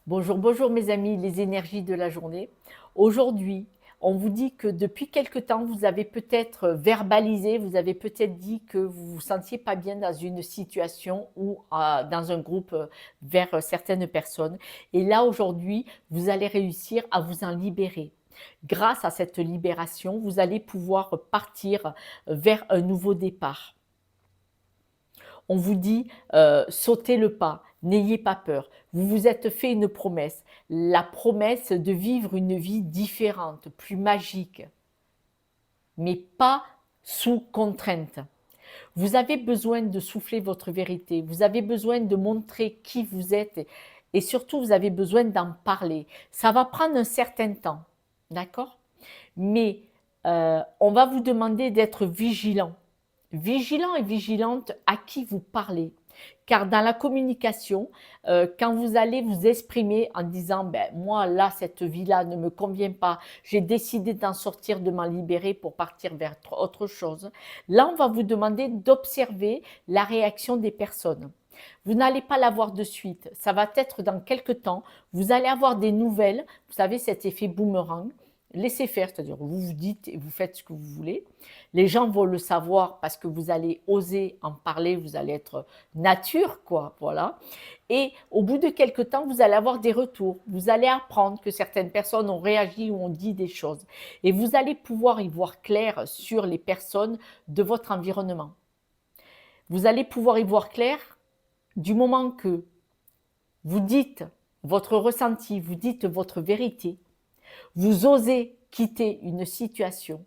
Bonjour, bonjour mes amis, les énergies de la journée. Aujourd'hui, on vous dit que depuis quelque temps, vous avez peut-être verbalisé, vous avez peut-être dit que vous vous sentiez pas bien dans une situation ou dans un groupe vers certaines personnes. Et là, aujourd'hui, vous allez réussir à vous en libérer. Grâce à cette libération, vous allez pouvoir partir vers un nouveau départ. On vous dit sautez le pas, n'ayez pas peur. Vous vous êtes fait une promesse, la promesse de vivre une vie différente, plus magique, mais pas sous contrainte. Vous avez besoin de souffler votre vérité, vous avez besoin de montrer qui vous êtes et surtout vous avez besoin d'en parler. Ça va prendre un certain temps, d'accord? Mais on va vous demander d'être vigilant. Vigilant et vigilante à qui vous parlez. Car dans la communication, quand vous allez vous exprimer en disant ben, moi là cette vie-là ne me convient pas, j'ai décidé d'en sortir, de m'en libérer pour partir vers autre chose, là on va vous demander d'observer la réaction des personnes. Vous n'allez pas l'avoir de suite, ça va être dans quelques temps, vous allez avoir des nouvelles, vous savez cet effet boomerang, laissez faire, c'est-à-dire vous vous dites et vous faites ce que vous voulez. Les gens vont le savoir parce que vous allez oser en parler, vous allez être nature, quoi, voilà. Et au bout de quelques temps, vous allez avoir des retours. Vous allez apprendre que certaines personnes ont réagi ou ont dit des choses. Et vous allez pouvoir y voir clair sur les personnes de votre environnement. Vous allez pouvoir y voir clair du moment que vous dites votre ressenti, vous dites votre vérité, vous osez quitter une situation.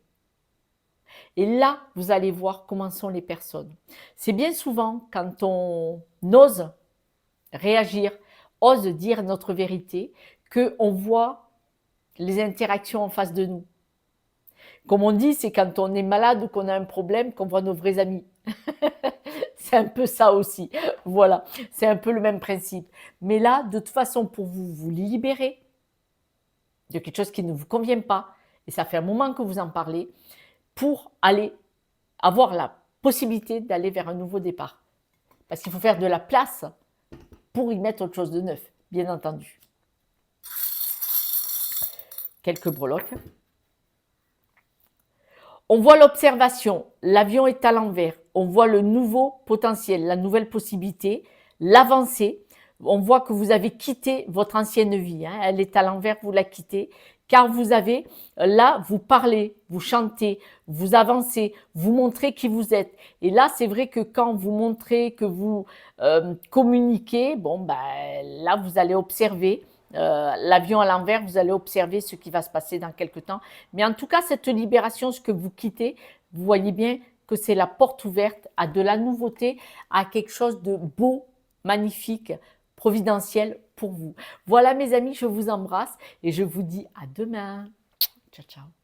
Et là, vous allez voir comment sont les personnes. C'est bien souvent quand on ose réagir, ose dire notre vérité, qu'on voit les interactions en face de nous. Comme on dit, c'est quand on est malade ou qu'on a un problème qu'on voit nos vrais amis. C'est un peu ça aussi. Voilà, c'est un peu le même principe. Mais là, de toute façon, pour vous libérer de quelque chose qui ne vous convient pas, et ça fait un moment que vous en parlez, pour aller avoir la possibilité d'aller vers un nouveau départ. Parce qu'il faut faire de la place pour y mettre autre chose de neuf, bien entendu. Quelques breloques. On voit l'observation, l'avion est à l'envers, on voit le nouveau potentiel, la nouvelle possibilité, l'avancée. On voit que vous avez quitté votre ancienne vie, hein, elle est à l'envers, vous la quittez, car vous avez, là, vous parlez, vous chantez, vous avancez, vous montrez qui vous êtes. Et là, c'est vrai que quand vous montrez que vous communiquez, bon, ben, là, vous allez observer, l'avion à l'envers, vous allez observer ce qui va se passer dans quelques temps. Mais en tout cas, cette libération, ce que vous quittez, vous voyez bien que c'est la porte ouverte à de la nouveauté, à quelque chose de beau, magnifique, providentiel pour vous. Voilà mes amis, je vous embrasse et je vous dis à demain. Ciao, ciao.